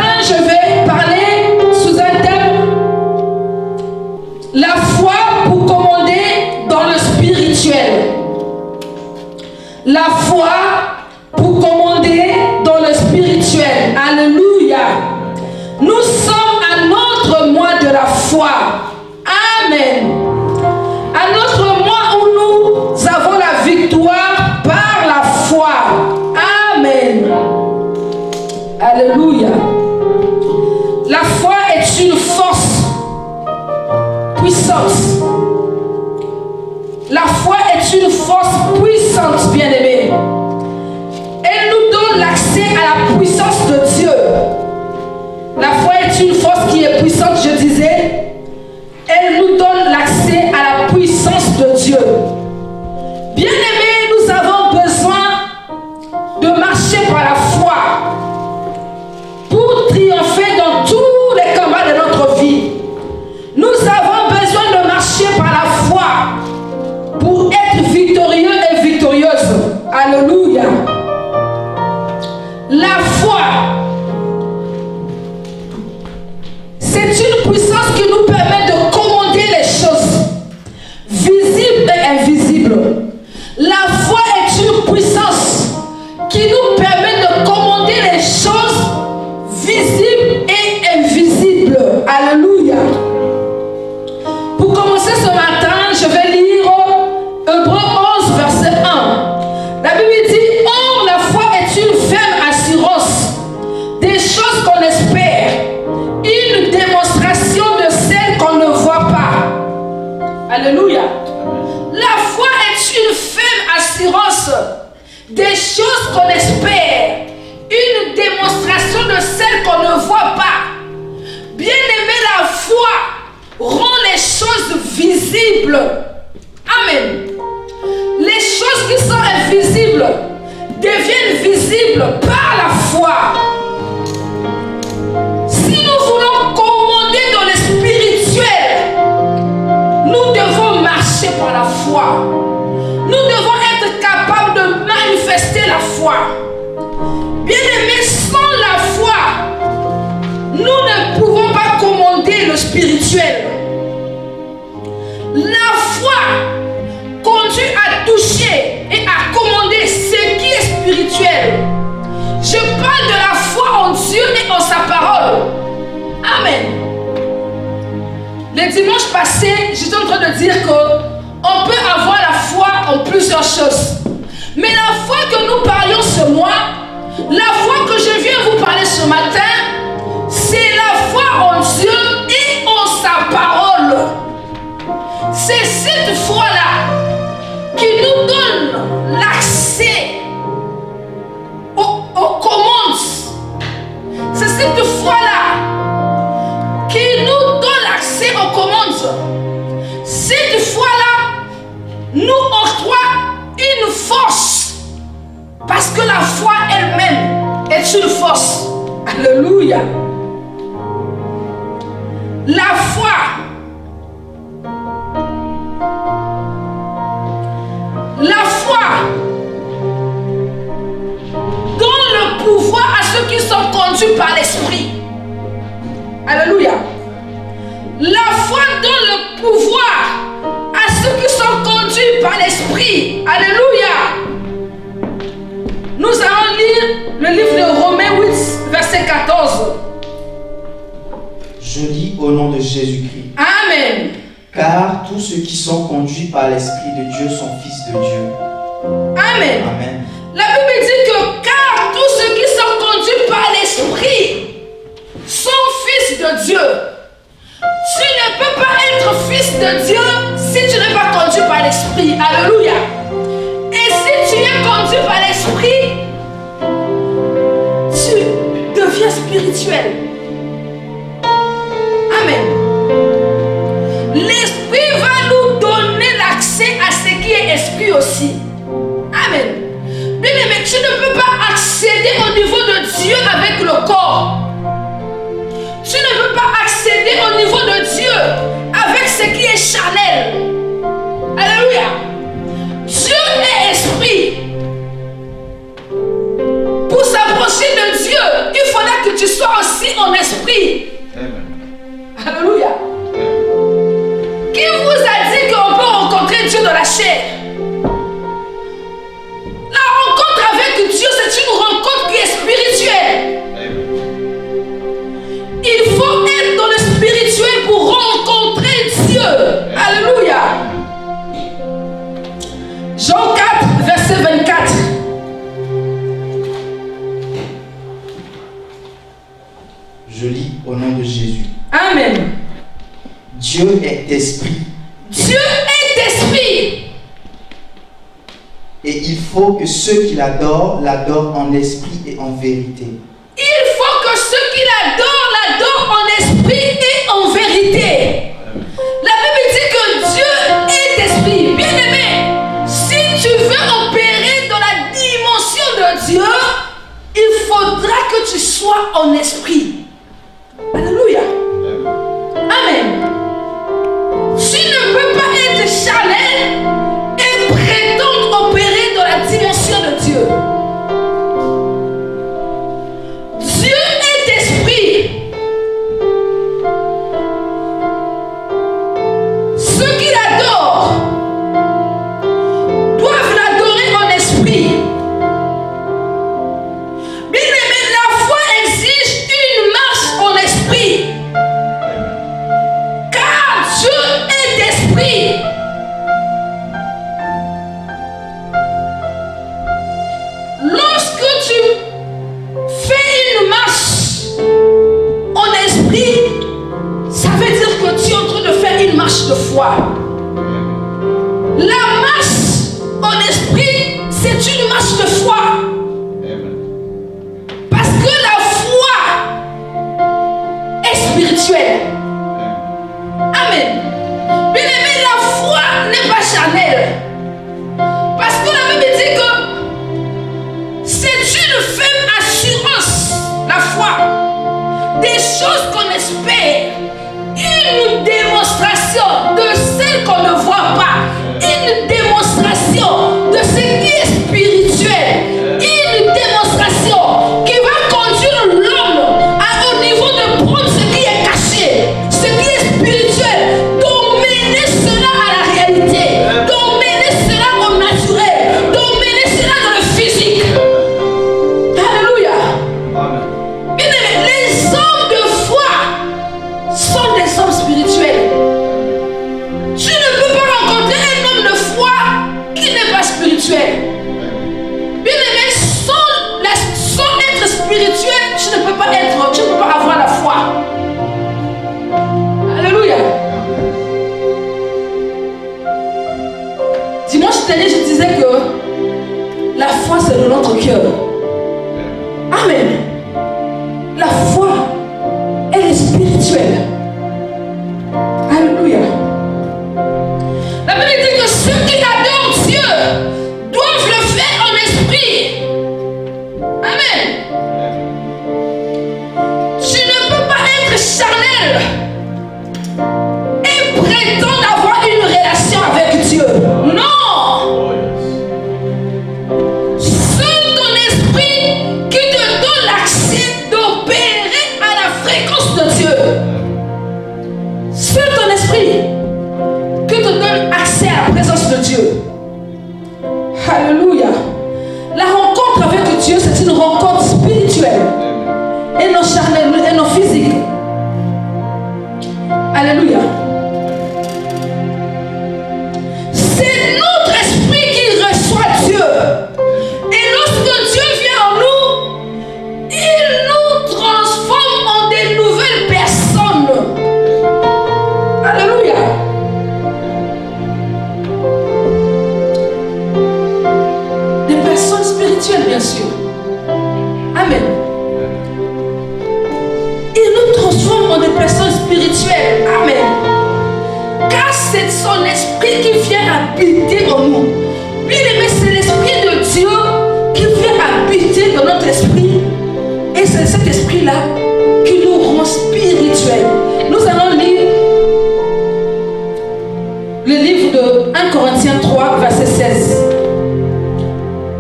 matin, je vais parler sous un thème, la foi pour commander dans le spirituel. La foi pour commander dans le spirituel. Alléluia. Nous sommes à notre mois de la foi. Amen. À notre mois où nous avons la victoire par la foi. Amen. Alléluia. La foi est une force puissante. La foi est une force puissante, bien-aimée. Elle nous donne l'accès à la puissance de Dieu. La foi est une force qui est puissante, je disais. Elle nous donne l'accès à la puissance de Dieu. Bien-aimés, nous avons besoin de marcher par la foi pour triompher dans tous les combats de notre vie. Nous avons besoin de marcher par la foi pour être victorieux et victorieuse. Alléluia. La foi, c'est une puissance qui nous permet de commander les choses visibles et invisibles. La foi est une puissance qui nous permet de commander les choses visibles et invisibles. Alléluia. Pour commencer ce matin, je vais lire Hébreux 11, verset 1. La Bible dit, or la foi est une ferme assurance des choses qu'on espère, une démonstration de celles qu'on ne voit pas. Alléluia. La foi est une ferme assurance des choses qu'on espère, une démonstration de celles qu'on ne voit pas. Bien-aimé, la foi rend les choses visibles. Amen. Les choses qui sont invisibles deviennent visibles par la foi. Si nous voulons commander dans le spirituel, nous devons marcher par la foi. Nous devons être capables de manifester la foi. Bien-aimés, sans la foi, nous ne pouvons pas commander le spirituel. La foi conduit à toucher et à commander ce qui est spirituel. Je parle de la foi en Dieu et en sa parole. Amen. Le dimanche passé, j'étais en train de dire qu'on peut avoir la foi en plusieurs choses. Mais la foi que nous parlions ce mois, la foi que je viens vous parler ce matin, c'est la foi en Dieu et en sa parole. C'est cette foi-là qui nous donne l'accès aux commandes. C'est cette foi-là qui nous donne l'accès aux commandes. Cette foi-là nous octroie une force. Parce que la foi elle-même est une force. Alléluia. La foi. La foi donne le pouvoir à ceux qui sont conduits par l'esprit. Alléluia. La foi donne le pouvoir à ceux qui sont conduits par l'esprit. Alléluia. Nous allons lire le livre de Romains 8, verset 14. Je lis au nom de Jésus-Christ. Amen. Car tous ceux qui sont conduits par l'Esprit de Dieu sont fils de Dieu. Amen. Amen. La Bible dit que car tous ceux qui sont conduits par l'Esprit sont fils de Dieu. Tu ne peux pas être fils de Dieu si tu n'es pas conduit par l'Esprit. Alléluia. Et si tu es conduit par l'Esprit, tu deviens spirituel. Amen. L'Esprit va nous donner l'accès à ce qui est esprit aussi. Amen. Bien aimé, tu ne peux pas accéder au niveau de Dieu avec le corps. Tu ne peux pas accéder au niveau de Dieu avec ce qui est charnel. Alléluia. Dieu est esprit. Pour s'approcher de Dieu, il faudra que tu sois aussi Je lis au nom de Jésus. Amen. Dieu est esprit. Dieu est esprit. Et il faut que ceux qui l'adorent, l'adorent en esprit et en vérité. Il faut que ceux qui l'adorent, l'adorent en esprit et en vérité. La Bible dit que Dieu est esprit. Bien-aimé, si tu veux opérer dans la dimension de Dieu, il faudra que tu sois en esprit. Alléluia. Amen. Tu ne peux pas être charnel et prétendre opérer dans la dimension de Dieu. Dieu est esprit. Ceux qui l'adorent doivent l'adorer en esprit. Bien aimé, la foi exige une marche en esprit. Car Dieu est esprit. Lorsque tu fais une marche en esprit, ça veut dire que tu es en train de faire une marche de foi. La marche en esprit, c'est une marche de foi. Parce que la foi est spirituelle. Amen. Bien aimé, la foi n'est pas charnelle. Parce que la Bible dit que c'est une ferme assurance, la foi, des choses qu'on espère, une démonstration de celles qu'on ne voit pas, une démonstration de ce qui est spirituel, une démonstration qui va conduire l'homme au niveau de prendre ce qui est caché, ce qui est spirituel, d'emmener cela à la réalité, d'emmener cela au naturel, d'emmener cela dans le physique. Alléluia. Bien aimé, les hommes de foi sont des hommes spirituels. Tu ne peux pas rencontrer un homme de foi qui n'est pas spirituel. Bien aimé, sans être spirituel, tu ne peux pas avoir la foi. Alléluia. Dimanche dernier, je disais que la foi, c'est de notre cœur. Amen. La foi, elle est spirituelle. Alléluia. La Bible dit que ceux qui adorent Dieu doivent le faire en esprit. Amen. Tu ne peux pas être charnel et prétendre avoir une relation avec Dieu. Non. C'est ton esprit qui te donne l'accès d'opérer à la fréquence de Dieu. C'est ton esprit qui te donne accès à la présence de Dieu. Alléluia. La rencontre avec Dieu, c'est une rencontre spirituelle et non charnelle et non physique. Alléluia. C'est notre esprit qui reçoit Dieu. Et lorsque Dieu vient en nous, il nous transforme en des nouvelles personnes. Alléluia. Des personnes spirituelles, bien sûr. Amen. Il nous transforme en des personnes spirituelles. Amen. Car c'est son esprit qui vient habiter en nous. Bien aimé, c'est l'esprit de Dieu qui vient habiter dans notre esprit. Et c'est cet esprit-là qui nous rend spirituels. Nous allons lire le livre de 1 Corinthiens 3, verset 16.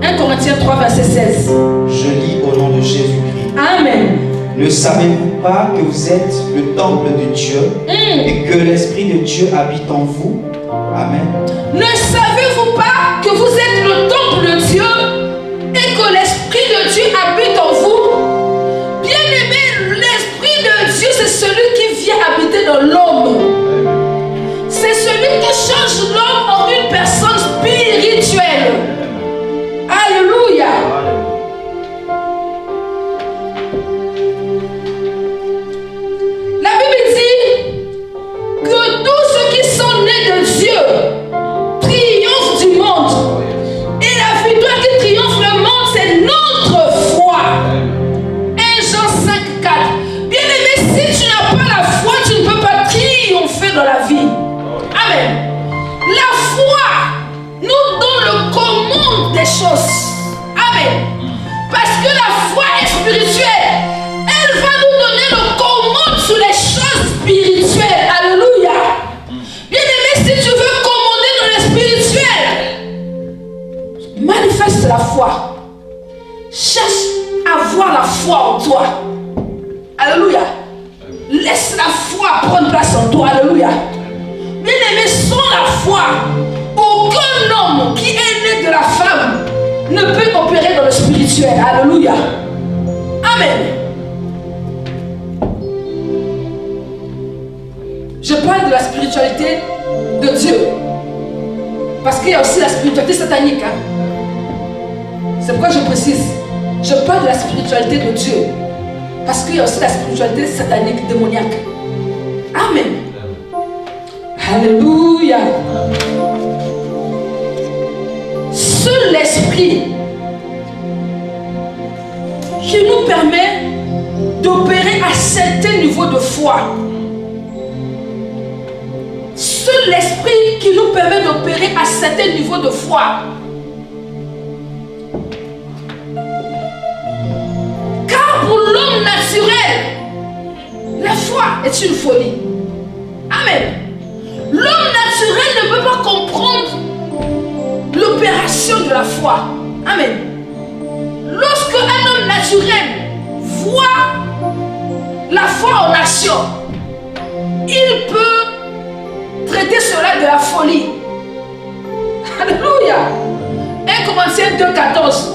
1 Corinthiens 3, verset 16. Je lis au nom de Jésus-Christ. Amen. Ne savez-vous pas que vous êtes le temple de Dieu et que l'Esprit de Dieu habite en vous? Amen. Ne savez-vous pas que vous êtes le temple de Dieu et que l'Esprit de Dieu habite en vous? Bien-aimé, l'Esprit de Dieu, c'est celui qui vient habiter dans l'homme. C'est celui qui change l'homme en une personne spirituelle. Alléluia. Laisse la foi prendre place en toi. Alléluia. Bien-aimé, sans la foi, aucun homme qui est né de la femme ne peut opérer dans le spirituel. Alléluia. Amen. Je parle de la spiritualité de Dieu. Parce qu'il y a aussi la spiritualité satanique. Hein? C'est pourquoi je précise. Je parle de la spiritualité de Dieu. Parce qu'il y a aussi la spiritualité satanique, démoniaque. Amen. Alléluia. Seul l'esprit qui nous permet d'opérer à certains niveaux de foi. Seul l'esprit qui nous permet d'opérer à certains niveaux de foi. Car pour l'homme naturel, la foi est une folie. Amen. L'homme naturel ne peut pas comprendre l'opération de la foi. Amen. Lorsque un homme naturel voit la foi en action, il peut traiter cela de la folie. Alléluia. 1 Corinthiens 2,14.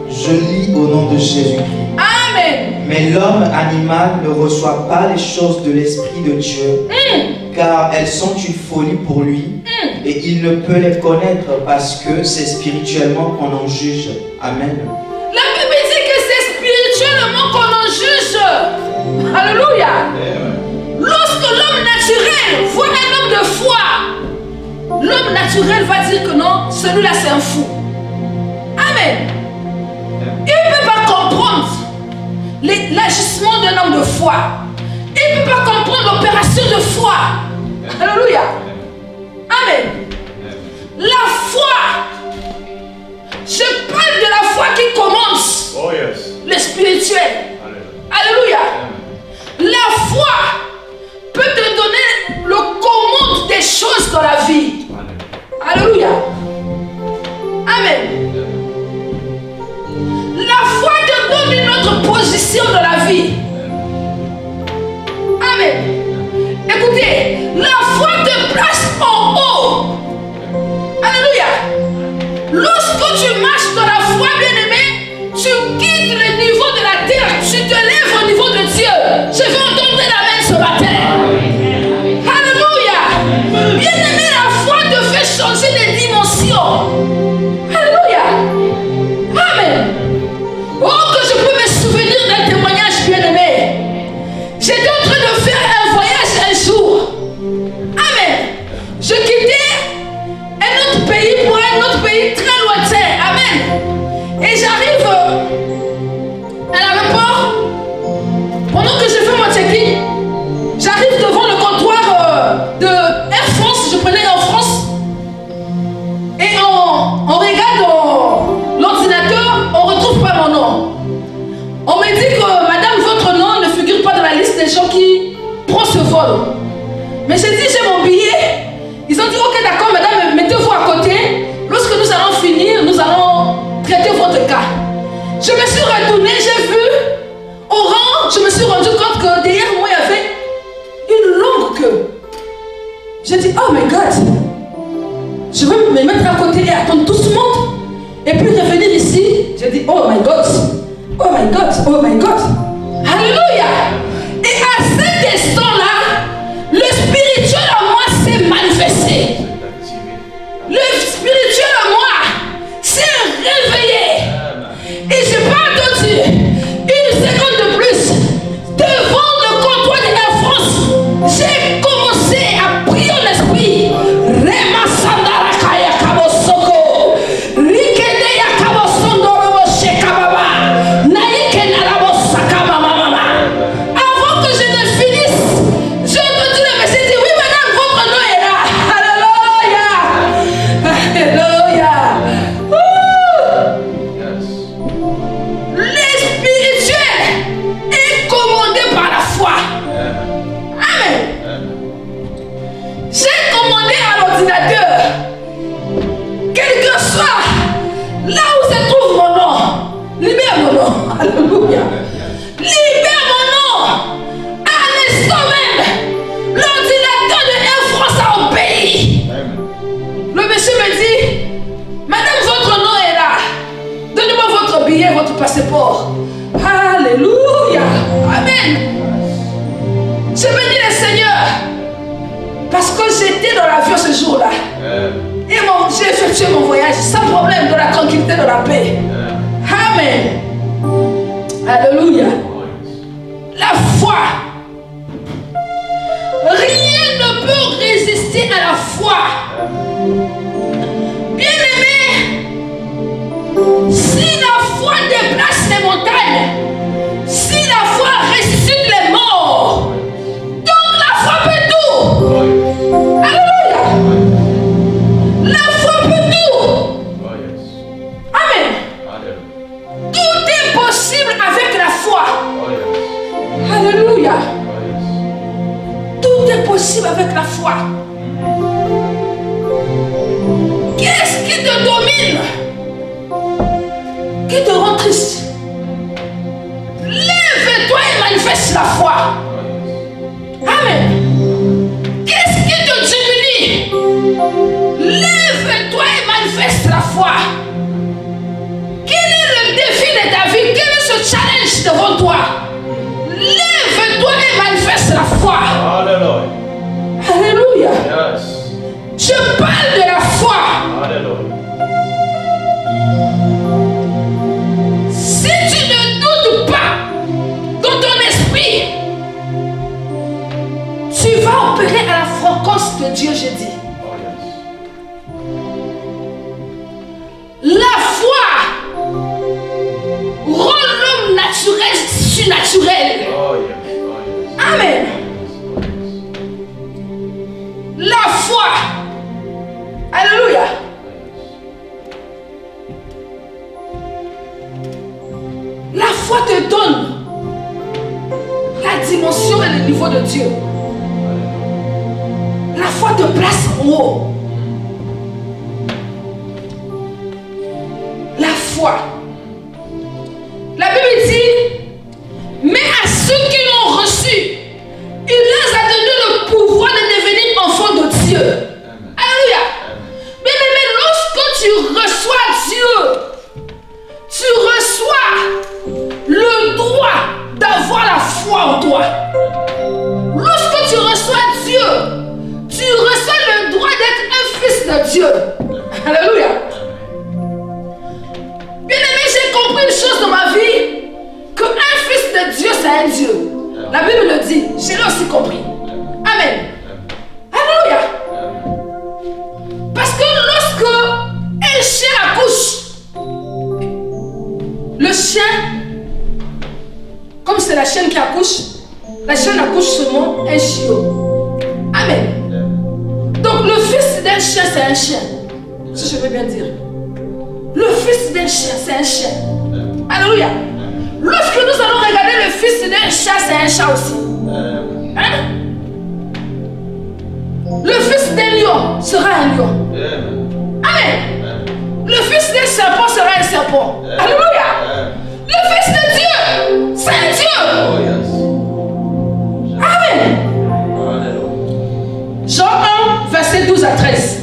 Je lis au nom de Jésus-Christ. Amen. Mais l'homme animal ne reçoit pas les choses de l'Esprit de Dieu, car elles sont une folie pour lui, et il ne peut les connaître parce que c'est spirituellement qu'on en juge. Amen. La Bible dit que c'est spirituellement qu'on en juge. Alléluia. Lorsque l'homme naturel voit un homme de foi, l'homme naturel va dire que non, celui-là c'est un fou. Amen. Il ne peut pas comprendre l'agissement d'un homme de foi. Il ne peut pas comprendre l'opération de foi. Alléluia. Amen. La foi. Je parle de la foi qui commence. Oh yes. Le spirituel. Alléluia. La foi peut te donner le commande des choses dans la vie. Alléluia. Amen. La foi te donne une autre position dans la vie. Amen. Écoutez, la foi te place en haut. Alléluia. Lorsque tu marches dans la foi, bien-aimé, tu quittes le niveau de la terre, tu te lèves au niveau de Dieu. Je veux entendre la main ce matin. Alléluia. Bien-aimé, la foi te fait changer de dimension. Alléluia. Amen. Oh, que je peux me souvenir d'un témoignage, bien-aimé. J'étais en train de faire un voyage un jour. Amen. Je quittais un autre pays pour un autre pays très lointain. Amen. Et j'arrive à l'aéroport. Pendant que je fais mon check-in, j'arrive devant le comptoir de Air France. Je prenais Air France. Et on regarde dans l'ordinateur, on ne retrouve pas mon nom. On me dit que madame, votre nom ne figure pas dans la liste des gens qui prennent ce vol. Mais j'ai dit, j'ai mon billet. Ils ont dit, ok, d'accord, madame, mettez-vous à côté. Lorsque nous allons finir, nous allons traiter votre cas. Je me suis retournée, j'ai vu au rang, je me suis rendu compte que derrière moi, il y avait une longue queue. J'ai dit, oh my God, je vais me mettre à côté et attendre tout ce monde. Et puis revenir ici, j'ai dit, oh my God, oh my God, oh my God. Alléluia. Et à cet instant-là, le spirituel en moi s'est manifesté. Le spirituel en moi s'est réveillé. Et je n'ai pas entendu une seconde de plus devant le comptoir de Air France. J'ai commencé à prier en esprit. Rema Sandara Kaya Kabosoko. Rikede ya Kabosondoro Shekababa. Naike Narabo Sakama Mama. passeport. Alléluia. Amen. Je bénis le Seigneur. Parce que j'étais dans l'avion ce jour-là. Et j'ai effectué mon voyage sans problème, dans la tranquillité, dans la paix. Amen. Alléluia. La foi. Rien ne peut résister à la foi. Bien-aimé, si la foi déplace les montagnes, si la foi ressuscite les morts, donc la foi peut tout. Alléluia. La foi peut tout. Amen. Tout est possible avec la foi. Alléluia. Tout est possible avec la foi. Qu'est-ce qui te domine? Qui te rend triste? Lève-toi et manifeste la foi. Amen. Qu'est-ce qui te diminue? Lève-toi et manifeste la foi. Quel est le défi de ta vie? Quel est ce challenge devant toi? Lève-toi et manifeste la foi. Alléluia. Alléluia. Yes. Je parle de la foi. Alléluia. Si tu ne doutes pas dans ton esprit, tu vas opérer à la fréquence de Dieu, je dis. Oh, yes. La foi rend l'homme naturel surnaturel. Oh, yes. Oh, yes. Amen. La foi. Alléluia. La foi te donne la dimension et le niveau de Dieu. La foi te place en haut. La foi. La Bible dit, mais à ceux qui l'ont reçu, il les a donné le pouvoir de devenir enfants de Dieu. Alléluia. Mais lorsque tu reçois Dieu, tu reçois le droit d'avoir la foi en toi. Lorsque tu reçois Dieu, tu reçois le droit d'être un fils de Dieu. Alléluia. Bien-aimé, j'ai compris une chose dans ma vie, qu'un fils de Dieu, c'est un Dieu. La Bible le dit, j'ai aussi compris. Amen. Alléluia. Parce que lorsque un chien accouche, le chien, comme c'est la chienne qui accouche, la chienne accouche seulement un chiot. Amen. Donc le fils d'un chien, c'est un chien. Si je veux bien dire. Le fils d'un chien, c'est un chien. Alléluia. Lorsque nous allons regarder le fils d'un chat, c'est un chat aussi. Hein? Le fils d'un lion sera un lion. Amen. Le fils d'un serpent sera un serpent. Alléluia. Le fils de Dieu, c'est un Dieu. Amen. Jean 1, verset 12 à 13.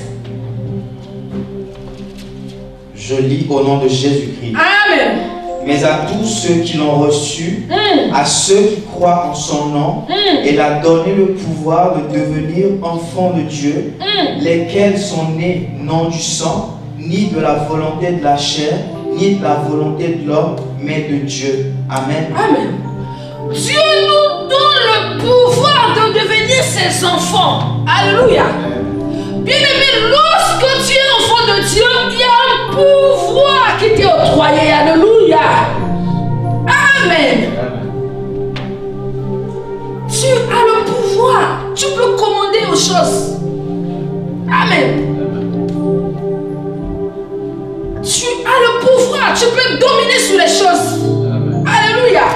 Je lis au nom de Jésus-Christ. Amen. Mais à tous ceux qui l'ont reçu, à ceux qui croient en son nom, il a donné le pouvoir de devenir enfants de Dieu, lesquels sont nés non du sang, ni de la volonté de la chair, ni de la volonté de l'homme, mais de Dieu. Amen. Amen. Dieu nous donne le pouvoir de devenir ses enfants. Alléluia. Bien-aimé, lorsque tu es enfant de Dieu, il y a un pouvoir qui t'est octroyé. Alléluia. Amen. Tu as le pouvoir. Tu peux commander aux choses. Amen. Tu as le pouvoir. Tu peux dominer sur les choses. Alléluia.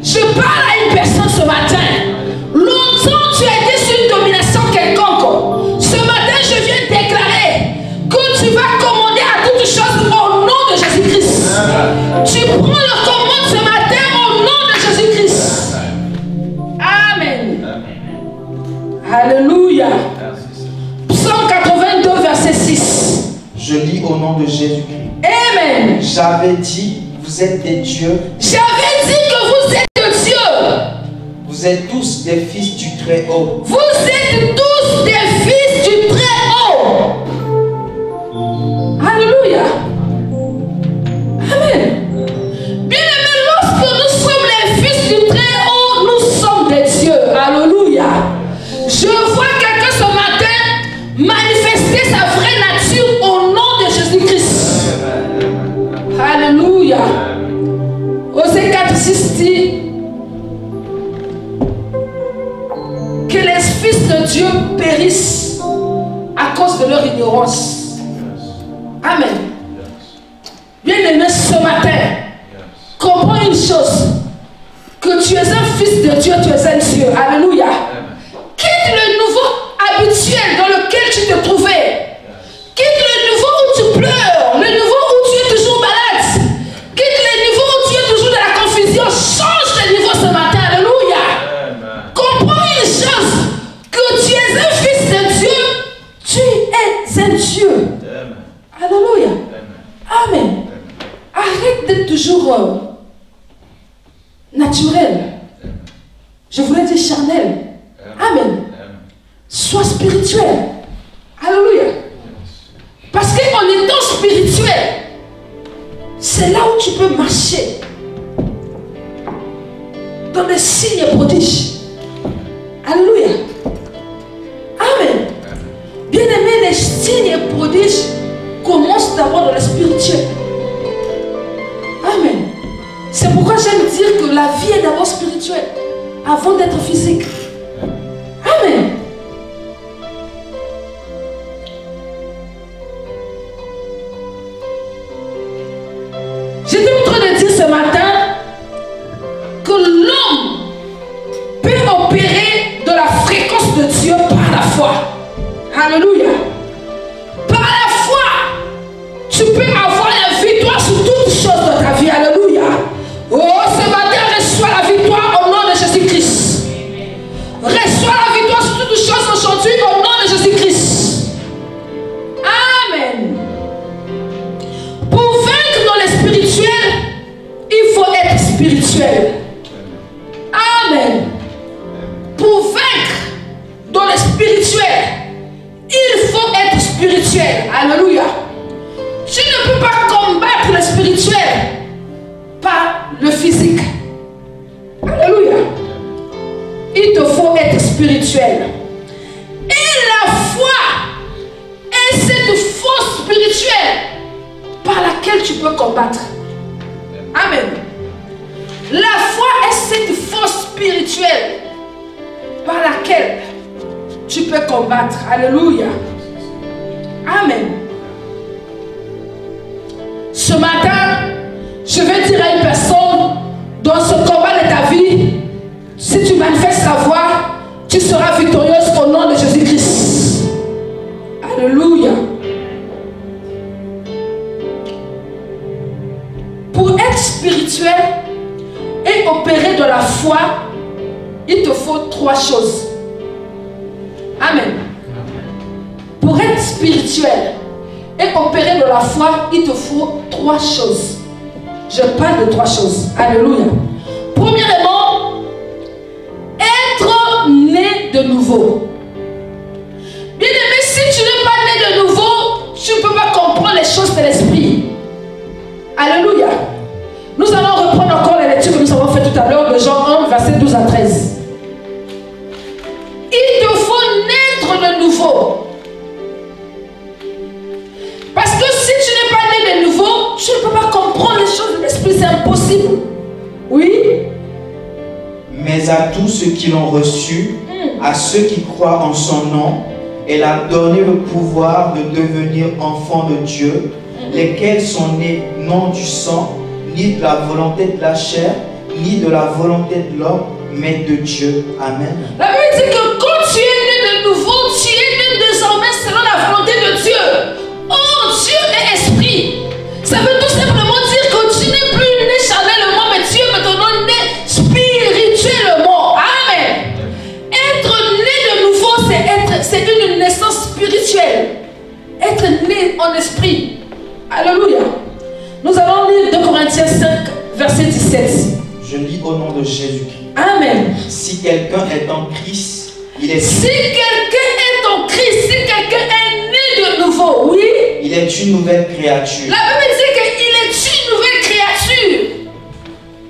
Je parle à une personne ce matin. Longtemps tu as été sur une domination quelconque. Ce matin je viens déclarer que tu vas commander à toutes choses au nom de Jésus-Christ. Tu prends le commande ce matin au nom de Jésus-Christ. Amen. Alléluia. Psaume 82 verset 6. Je lis au nom de Jésus-Christ. Amen. J'avais dit, vous êtes des dieux. J'avais dit que vous êtes de Dieu. Vous êtes tous des fils du Très-Haut. Vous êtes tous des fils du Très-Haut. Alléluia. Amen. Bien-aimés, lorsque nous sommes les fils du Très-Haut, nous sommes des dieux. Alléluia. Je vois quelqu'un ce matin manifester sa vraie nature au nom de Jésus-Christ. Alléluia. Osée 4:6 dit que les fils de Dieu périssent à cause de leur ignorance. Amen. Bien-aimé, ce matin, comprends une chose, que tu es un fils de Dieu, tu es un Dieu. Alléluia. Quitte le nouveau habituel dans lequel tu te trouvais. Quitte le niveau où tu pleures, le niveau où tu es toujours malade. Quitte le niveau où tu es toujours dans la confusion. Change de niveau ce matin. Alléluia. Comprends une chose, que tu es un fils de Dieu, tu es un Dieu. Alléluia. Amen. Arrête d'être toujours naturel. Je voulais dire charnel. Amen. Sois spirituel. Alléluia. Parce qu'en étant spirituel, c'est là où tu peux marcher dans les signes et prodiges. Alléluia. Amen. Bien-aimé, les signes et prodiges commencent d'abord dans le spirituel. Amen. C'est pourquoi j'aime dire que la vie est d'abord spirituelle avant d'être physique. Amen. J'étais en train de dire ce matin que l'homme peut opérer de la fréquence de Dieu par la foi. Alléluia. Par la foi, tu peux avoir la victoire sur toutes choses dans ta vie. Alléluia. Oh, ce matin, reçois la victoire au nom de Jésus-Christ. Reçois la victoire sur toutes choses aujourd'hui au nom de Jésus-Christ. Amen. Pour vaincre dans le spirituel, il faut être spirituel. Amen. Pour vaincre dans le spirituel, il faut être spirituel. Alléluia. Tu ne peux pas combattre le spirituel par le physique. Alléluia. Il te faut être spirituel. Et la foi est cette force spirituelle par laquelle tu peux combattre. Amen. La foi est cette force spirituelle par laquelle tu peux combattre. Alléluia. Amen. Ce matin, je vais dire à une personne dans ce combat de ta vie, si tu manifestes ta voix, tu seras victorieuse au nom de Jésus-Christ. Alléluia. Pour être spirituel et opérer de la foi, il te faut 3 choses. Amen. Pour être spirituel et opérer de la foi, il te faut 3 choses. Je parle de 3 choses. Alléluia. Premièrement, être né de nouveau. Bien-aimé, si tu n'es pas né de nouveau, tu ne peux pas comprendre les choses de l'esprit. Alléluia. Nous allons reprendre encore les lectures que nous avons faites tout à l'heure de Jean 1, verset 12 à 13. Il te faut naître de nouveau. Parce que si tu n'es pas né de nouveau, tu ne peux pas comprendre les choses de l'esprit, c'est impossible. Oui. Mais à tous ceux qui l'ont reçu, à ceux qui croient en son nom, elle a donné le pouvoir de devenir enfants de Dieu, lesquels sont nés non du sang, ni de la volonté de la chair, ni de la volonté de l'homme, mais de Dieu. Amen. La Bible dit que quand tu es né de nouveau, tu es né désormais selon la volonté de Dieu. Oh, Dieu est esprit. Ça veut tout simplement dire que tu n'es plus né charnellement, mais Dieu est maintenant né spirituellement. Amen. Être né de nouveau, c'est une naissance spirituelle. Être né en esprit. Alléluia. Nous allons lire 2 Corinthiens Galatiens 5, verset 17. Je lis au nom de Jésus-Christ. Amen. Si quelqu'un est en Christ, il est, Si quelqu'un est en Christ, si quelqu'un est né de nouveau, oui, il est une nouvelle créature. la Bible dit qu'il est une nouvelle créature.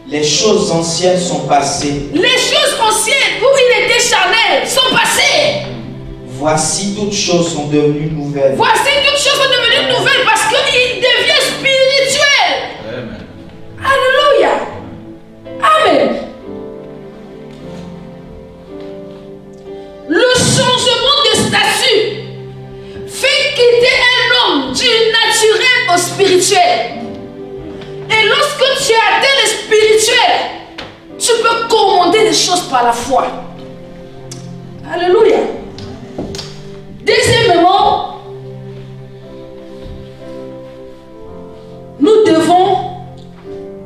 Les choses anciennes sont passées. Les choses anciennes où il était charnel sont passées. Voici toutes choses sont devenues nouvelles. Voici toutes choses sont devenues nouvelles parce qu'il devient spirituel. Amen. Alléluia. Amen. Le changement de statut fait quitter un homme du naturel au spirituel. Et lorsque tu atteins le spirituel, tu peux commander les choses par la foi. Alléluia. Deuxièmement, nous devons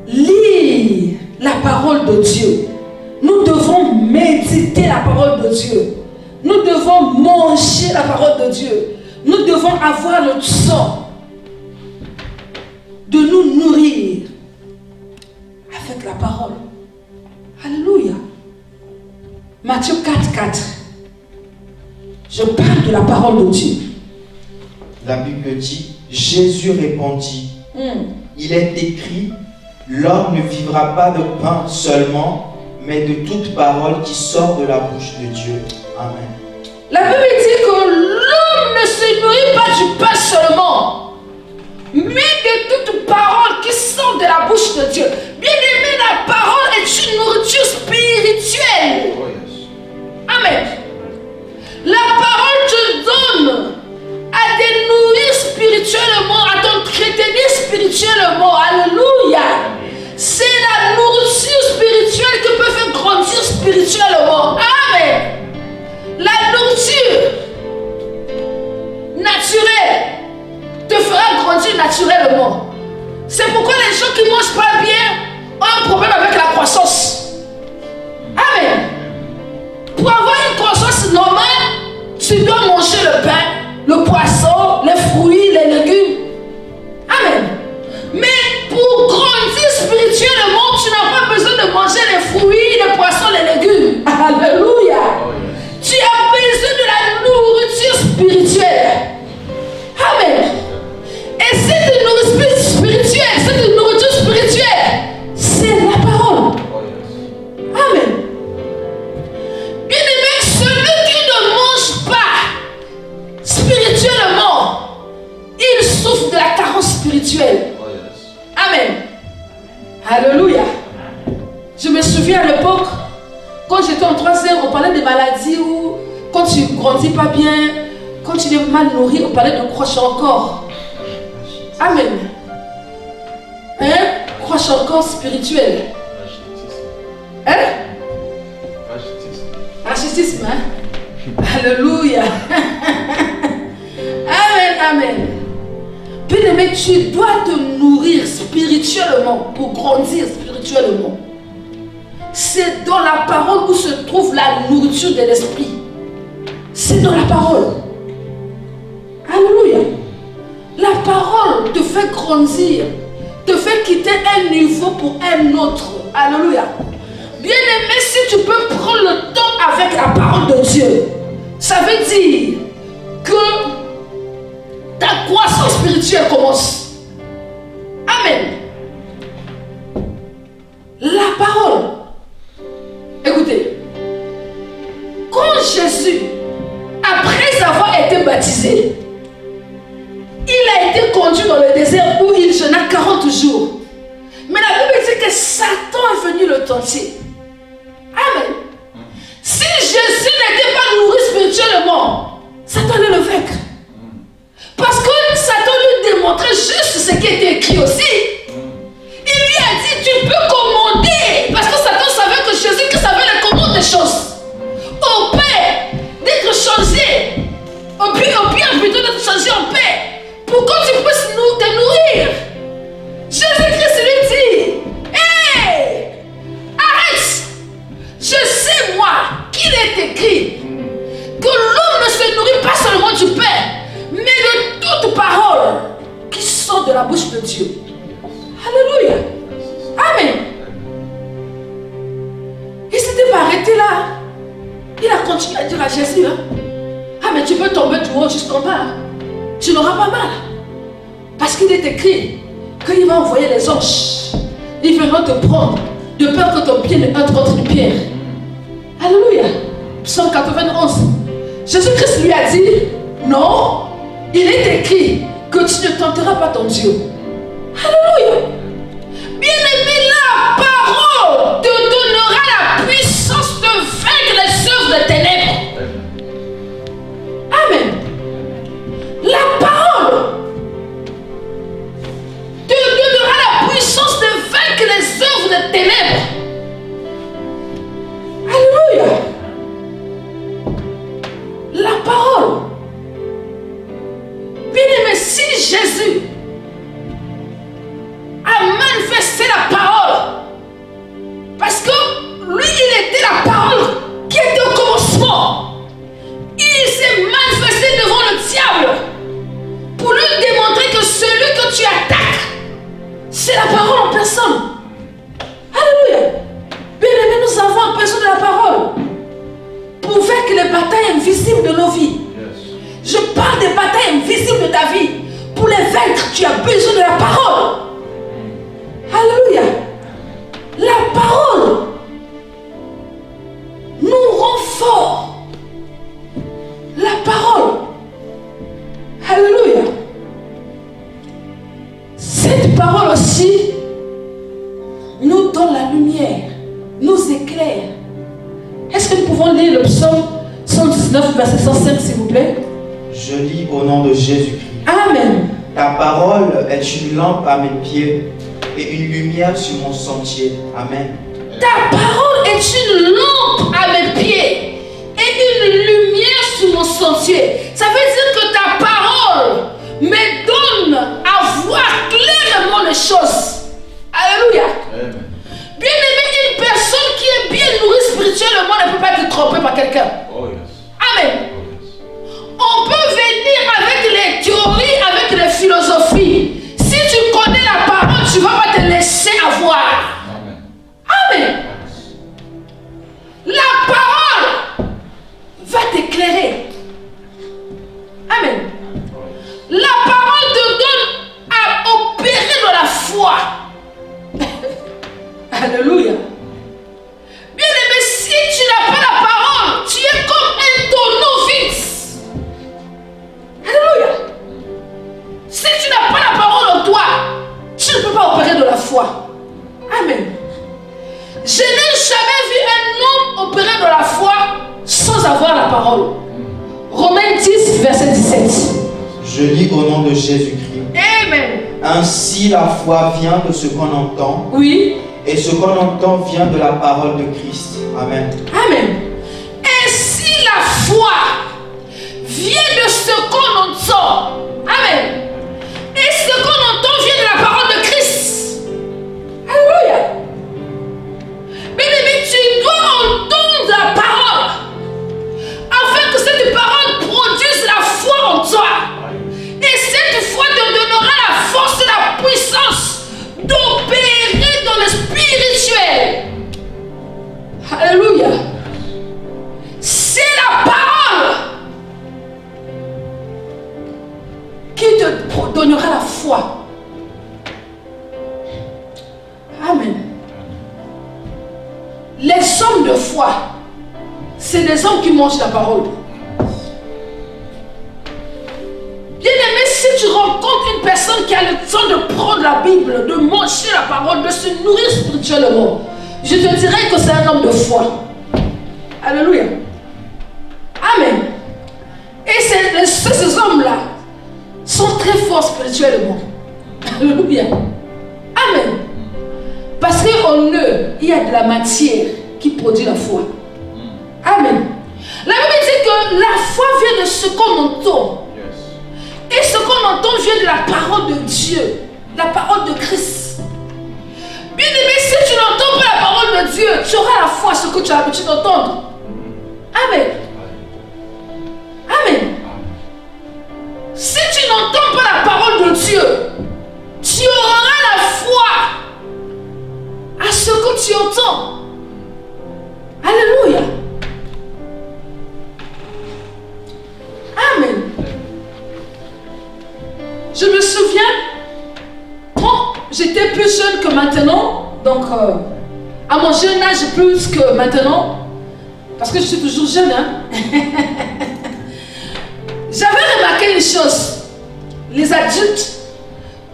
lire la parole de Dieu. Nous devons méditer la parole de Dieu. Nous devons manger la parole de Dieu. Nous devons avoir le temps de nous nourrir avec la parole. Alléluia. Matthieu 4, 4. Je parle de la parole de Dieu. La Bible dit, Jésus répondit, il est écrit, l'homme ne vivra pas de pain seulement, mais de toute parole qui sort de la bouche de Dieu. Amen. La Bible dit que l'homme ne se nourrit pas du pain seulement, mais de toute parole qui sort de la bouche de Dieu. Bien aimé, la parole est une nourriture spirituelle. Oh yes. Amen. La parole te donne à te nourrir spirituellement, à t'entretenir spirituellement. Alléluia. C'est la nourriture spirituelle qui peut faire grandir spirituellement. Amen. La nourriture naturelle te fera grandir naturellement. C'est pourquoi les gens qui ne mangent pas bien ont un problème avec la croissance. Amen. Pour avoir une croissance normale, tu dois manger le pain, le poisson, les fruits, les légumes. Amen. Mais pour grandir spirituellement, tu n'as pas besoin de manger les fruits, les poissons, les légumes. Alléluia. Oh yes. Tu as besoin de la nourriture spirituelle. Amen. Et cette nourriture spirituelle, c'est la parole. Oh yes. Amen. Bien aimé, celui qui ne mange pas spirituellement, il souffre de la carence spirituelle. Oh yes. Amen. Alléluia. Je me souviens à l'époque, quand j'étais en 3e, on parlait des maladies où, quand tu ne grandis pas bien, quand tu es mal nourri, on parlait de croche-encore. Amen. Hein? Croche-encore spirituel. Hein? Rachitisme, hein? Alléluia. Amen, amen. Bien-aimé, tu dois te nourrir spirituellement pour grandir spirituellement. C'est dans la parole où se trouve la nourriture de l'esprit. C'est dans la parole. Alléluia. La parole te fait grandir, te fait quitter un niveau pour un autre. Alléluia. Bien-aimé, si tu peux prendre le temps avec la parole de Dieu, ça veut dire que ta croissance spirituelle commence. Amen. La parole. Écoutez, quand Jésus, après avoir été baptisé, il a été conduit dans le désert où il jeûna 40 jours. Mais la Bible dit que Satan est venu le tenter. Amen. Si Jésus n'était pas nourri spirituellement, Satan allait le vaincre. Parce que Satan lui démontrait juste ce qui était écrit aussi. Il lui a dit, tu peux commander. Parce que Satan savait que Jésus savait les commandes des choses. Au Père, d'être changé. Au pire, plutôt d'être changé en paix. Pour que tu puisses te nourrir. Jésus-Christ lui dit, hé, arrête. Je sais moi qu'il est écrit que l'homme ne se nourrit pas seulement du pain, mais de toute parole qui sort de la bouche de Dieu. Alléluia. continues à dire à Jésus, hein, ah mais tu peux tomber du haut jusqu'en bas. Hein. Tu n'auras pas mal. Parce qu'il est écrit qu'il va envoyer les anges. Ils viendront te prendre de peur que ton pied ne heurte contre une pierre. Alléluia. Psaume 91. Jésus-Christ lui a dit, non, il est écrit que tu ne tenteras pas ton Dieu. Alléluia. Bien-aimé, la parole te donnera la puissance de vaincre les œuvres des ténèbres. Amen. La parole te donnera la puissance de vaincre les œuvres des ténèbres. Alléluia. La parole. Bien-aimé, si Jésus a manifesté la parole, parce que lui, il était la parole qui était au commencement. Il s'est manifesté devant le diable pour lui démontrer que celui que tu attaques, c'est la parole en personne. Alléluia. Bien-aimé, nous avons besoin de la parole pour vaincre les batailles invisibles de nos vies. Je parle des batailles invisibles de ta vie. Pour les vaincre, tu as besoin de la parole. Alléluia. La parole nous rend forts. La parole. Alléluia. Cette parole aussi nous donne la lumière, nous éclaire. Est-ce que nous pouvons lire le psaume 119, verset 105, s'il vous plaît? Je lis au nom de Jésus-Christ. Amen. Ta parole est une lampe à mes pieds et une lumière sur mon sentier. Amen. Ta parole est une lampe à mes pieds et une lumière sur mon sentier. Ça veut dire que ta parole me donne à voir clairement les choses. Alléluia. Bien aimé, une personne qui est bien nourrie spirituellement ne peut pas être trompée par quelqu'un. Oh, yes. Amen. On peut venir avec les théories, avec les philosophies. Si tu connais la parole, tu ne vas pas te laisser avoir. Amen. Amen. La parole va t'éclairer. Amen. La parole te donne à opérer dans la foi. Alléluia. Bien aimé, si tu n'as pas la parole, tu es comme un tonneau vide. Alléluia. Si tu n'as pas la parole en toi, tu ne peux pas opérer de la foi. Amen. Je n'ai jamais vu un homme opérer de la foi sans avoir la parole. Romains 10, verset 17. Je lis au nom de Jésus-Christ. Amen. Ainsi la foi vient de ce qu'on entend. Oui. Et ce qu'on entend vient de la parole de Christ. Amen. Amen. Ainsi la foi vient de ce qu'on entend. Amen. Et ce qu'on entend vient de la parole de Christ. Alléluia. Mais tu dois entendre la parole afin que cette parole produise la foi en toi. Et cette foi te donnera la force et la puissance d'opérer dans le spirituel. Alléluia. C'est la parole qui te donnera la foi. Amen. Les hommes de foi, c'est les hommes qui mangent la parole. Bien-aimé, si tu rencontres une personne qui a le temps de prendre la Bible, de manger la parole, de se nourrir spirituellement, je te dirais que c'est un homme de foi. Alléluia. Amen. Et ces hommes-là sont très forts spirituellement. Alléluia. Amen. Parce qu'en eux, il y a de la matière qui produit la foi. Amen. La Bible dit que la foi vient de ce qu'on entend. Et ce qu'on entend vient de la parole de Dieu, la parole de Christ. Bien aimé, si tu n'entends pas la parole de Dieu, tu auras la foi, ce que tu as l'habitude d'entendre. Amen. Amen. Si tu n'entends pas la parole de Dieu, tu auras la foi à ce que tu entends. Alléluia. à mon jeune âge plus que maintenant, parce que je suis toujours jeune, hein, j'avais remarqué une chose. Les adultes,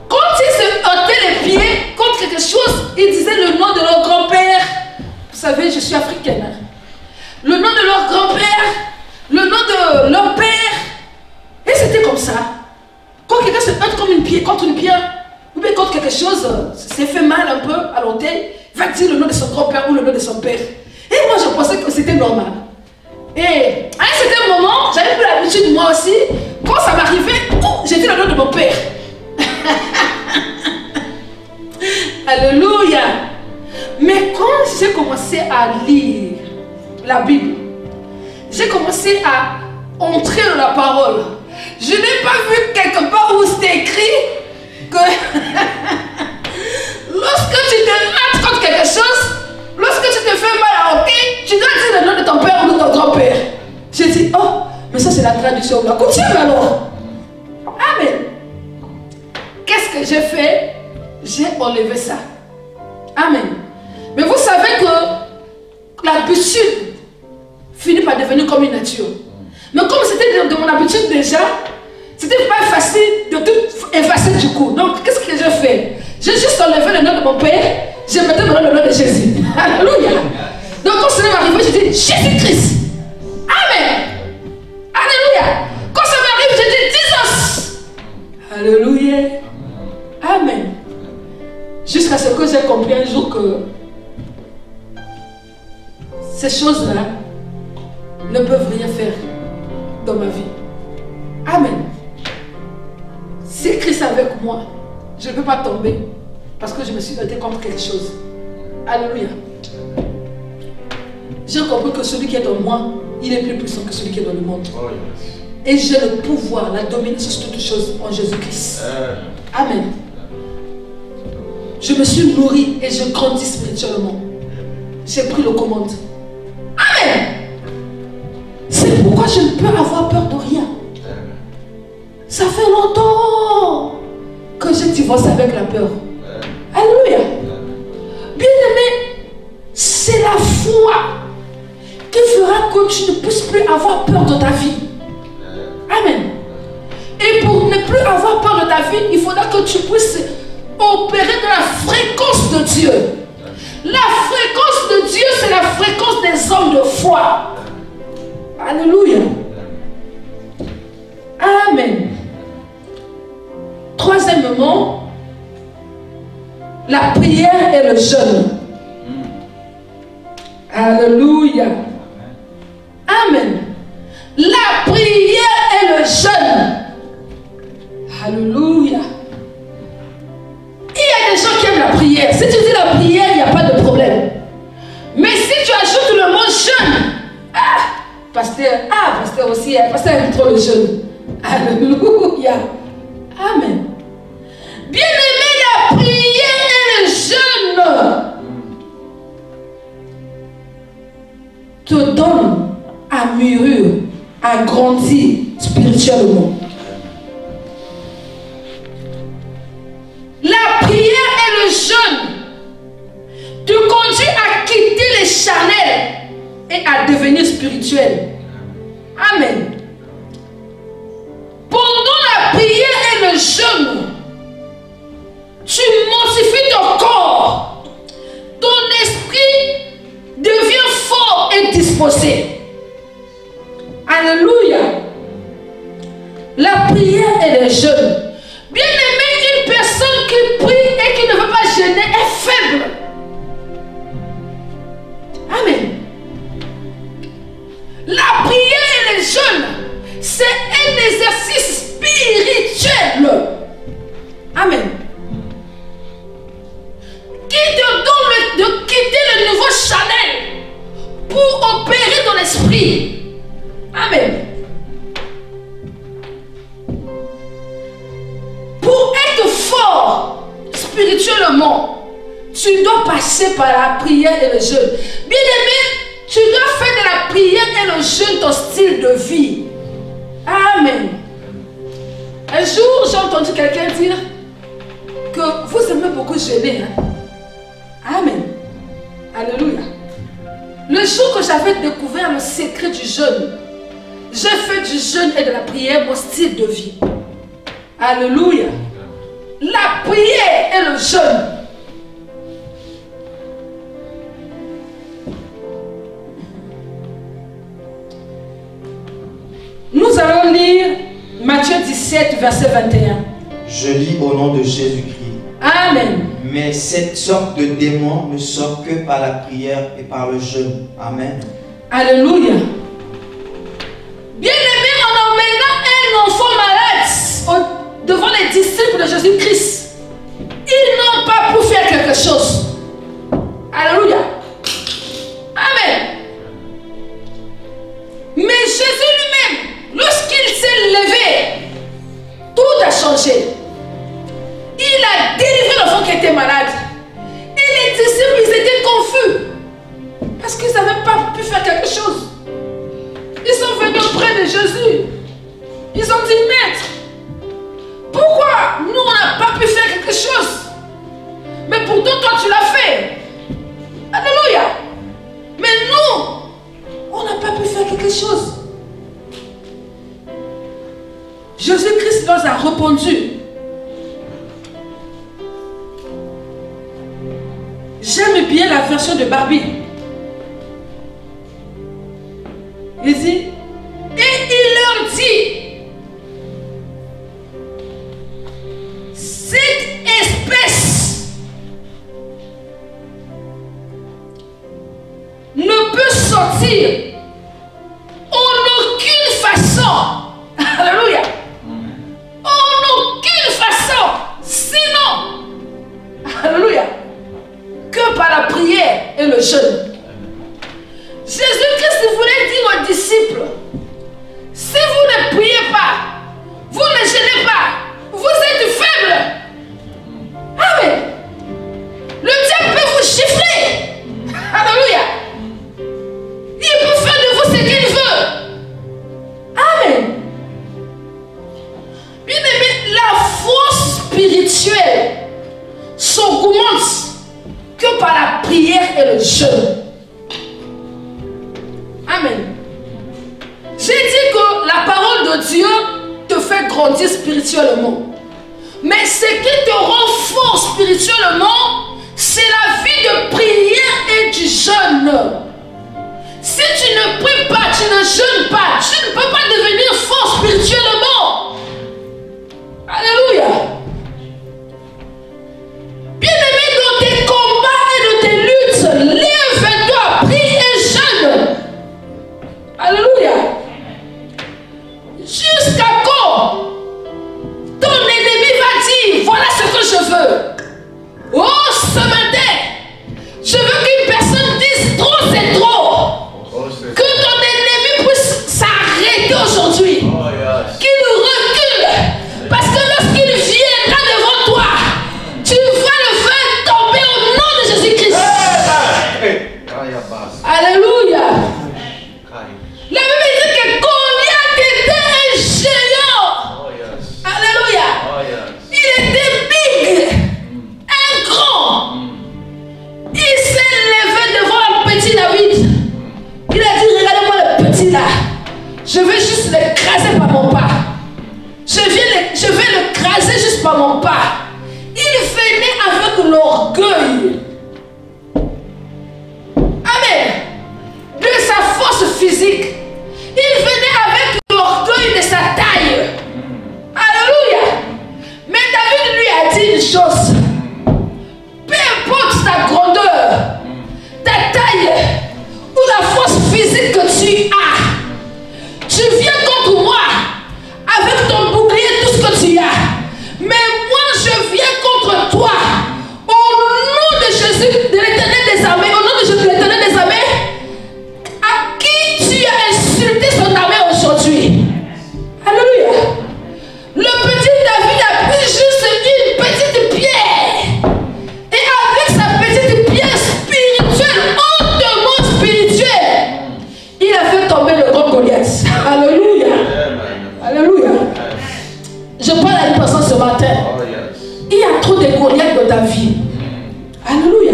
quand ils se heurtaient les pieds contre quelque chose, ils disaient le nom de leur grand-père. Vous savez, je suis africaine. Hein? Le nom de leur grand-père, le nom de leur père. Et c'était comme ça. Quand quelqu'un se heurte contre une pierre, ou bien contre quelque chose, s'est fait mal un peu à l'orteil, il va dire le nom de son grand-père ou le nom de son père. Et moi, je pensais que c'était normal. Et à un certain moment, j'avais pris l'habitude, moi aussi, quand ça m'arrivait, j'ai dit le nom de mon père. Alléluia. Mais quand j'ai commencé à lire la Bible, j'ai commencé à entrer dans la parole. Je n'ai pas vu quelque part où c'était écrit que lorsque tu te rates contre quelque chose, lorsque tu te fais mal à l'orteil, tu dois dire le nom de ton père ou de ton grand-père. J'ai dit, oh, mais ça c'est la traduction. La continue alors. Amen. Qu'est-ce que j'ai fait? J'ai enlevé ça. Amen. Mais vous savez que l'habitude finit par devenir comme une nature. Mais comme c'était de mon habitude déjà, c'était pas facile de tout effacer du coup. Donc, qu'est-ce que j'ai fait? J'ai juste enlevé le nom de mon père, j'ai mis le nom de Jésus. Alléluia. Donc, quand ça m'est arrivé, j'ai dit Jésus-Christ. Amen. Alléluia. Quand ça m'arrive, j'ai dit Jesus. Alléluia. Amen. Jusqu'à ce que j'ai compris un jour que ces choses-là ne peuvent rien faire dans ma vie. Amen. Si Christ est avec moi, je ne peux pas tomber parce que je me suis battu contre quelque chose. Alléluia. J'ai compris que celui qui est en moi, il est plus puissant que celui qui est dans le monde. Oh, yes. Et j'ai le pouvoir, la domination sur toutes choses en Jésus-Christ. Amen. Je me suis nourri et je grandis spirituellement. J'ai pris le commande. Amen. C'est pourquoi je ne peux avoir peur de rien. Ça fait longtemps que j'ai divorcé avec la peur. Alléluia. Bien-aimé, c'est la foi qui fera que tu ne puisses plus avoir peur de ta vie. Amen. Et pour ne plus avoir peur de ta vie, il faudra que tu puisses opérer de la fréquence de Dieu. La fréquence de Dieu, c'est la fréquence des hommes de foi. Alléluia. Amen. Troisièmement, la prière et le jeûne. Alléluia. Amen. La prière et le jeûne. Alléluia. Il y a des gens qui aiment la prière. Si tu dis la prière, il n'y a pas de problème. Mais si tu ajoutes le mot jeûne, pasteur aussi, pasteur aime trop le jeûne. Alléluia. Amen. Bien-aimé, la prière et le jeûne te donnent à mûrir, à grandir spirituellement. La prière et le jeûne te conduit à quitter les charnels et à devenir spirituel. Amen. Pendant la prière et le jeûne, tu mortifies ton corps. Ton esprit devient fort et disposé. Alléluia. La prière et le jeûne. Bien-aimé, une personne qui prie et qui ne veut pas jeûner est faible. Amen. La prière et le jeûne, c'est un exercice spirituel. Amen. Qui te donne de quitter le nouveau Chanel pour opérer dans l'esprit. Amen. Pour être fort spirituellement, tu dois passer par la prière et le jeûne. Bien-aimé, tu dois faire de la prière et le jeûne ton style de vie. Amen. Un jour, j'ai entendu quelqu'un dire que vous aimez beaucoup jeûner. Hein? Amen. Alléluia. Le jour que j'avais découvert le secret du jeûne, j'ai fait du jeûne et de la prière mon style de vie. Alléluia. La prière et le jeûne. Nous allons lire Matthieu 17, verset 21. Je lis au nom de Jésus-Christ. Amen. Mais cette sorte de démon ne sort que par la prière et par le jeûne. Amen. Alléluia. Bien-aimé, en emmenant un enfant malade devant les disciples de Jésus-Christ, ils n'ont pas pu faire quelque chose. Alléluia. Amen. Mais Jésus lui-même, lorsqu'il s'est levé, tout a changé. Il a délivré l'enfant qui était malade. Et les disciples, ils étaient confus. Parce qu'ils n'avaient pas pu faire quelque chose. Ils sont venus auprès de Jésus. Ils ont dit, Maître, pourquoi nous on n'a pas pu faire quelque chose? Mais pourtant toi tu l'as fait. Alléluia. Mais nous, on n'a pas pu faire quelque chose. Jésus-Christ leur a répondu. J'aime bien la version de Barbie. Il dit, et il leur dit, cette espèce ne peut sortir en aucune façon. Alléluia. En aucune façon. Sinon, alléluia, que par la prière et le jeûne. Jésus-Christ voulait dire aux disciples, si vous ne priez pas, vous ne jeûnez pas, vous êtes faibles. Amen. Le diable peut vous chiffrer. Alléluia. Il peut faire de vous ce qu'il veut. Amen. Bien aimé, la force spirituelle s'augmente que par la prière et le jeûne. Amen. J'ai dit que la parole de Dieu te fait grandir spirituellement. Mais ce qui te rend fort spirituellement, c'est la vie de prière et du jeûne. Si tu ne pries pas, tu ne jeûnes pas, tu ne peux pas devenir fort spirituellement. Alléluia. Bien-aimé, dans tes combats et dans tes luttes, lève-toi, prie et jeûne. Alléluia. Jusqu'à quand ton ennemi va dire, voilà ce que je veux. Oh, ce matin, je veux qu'une personne dise, trop c'est trop. Que ton ennemi puisse s'arrêter aujourd'hui. Qu'il recule. Parce que lorsqu'il viendra devant toi, tu vas le faire tomber au nom de Jésus-Christ. Alléluia. La Bible dit que Goliath était un géant. Alléluia. Il était big, un grand. Il s'est levé devant un petit David. Il a dit, regardez-moi le petit là. Je vais juste l'écraser par mon pas. Je vais l'écraser juste par mon pas. Il venait avec l'orgueil. Amen. De sa force physique. Il venait avec l'orgueil de sa taille. Alléluia. Mais David lui a dit une chose. Peu importe ta grandeur, ta taille ou la force physique que tu as, tu viens contre moi avec ton bouclier, tout ce que tu as. Mais moi je viens contre toi au nom de Jésus, de l'Éternel des armées, au nom de Jésus de l'Éternel des armées, à qui tu as insulté son armée aujourd'hui. Alléluia. Le petit David a pris juste une petite pierre. Et avec sa petite pierre spirituelle, hautement spirituelle, il a fait tomber le grand Goliath. Alléluia. Alléluia. Je parle à une personne ce matin. Il y a trop de Goliath dans ta vie. Alléluia.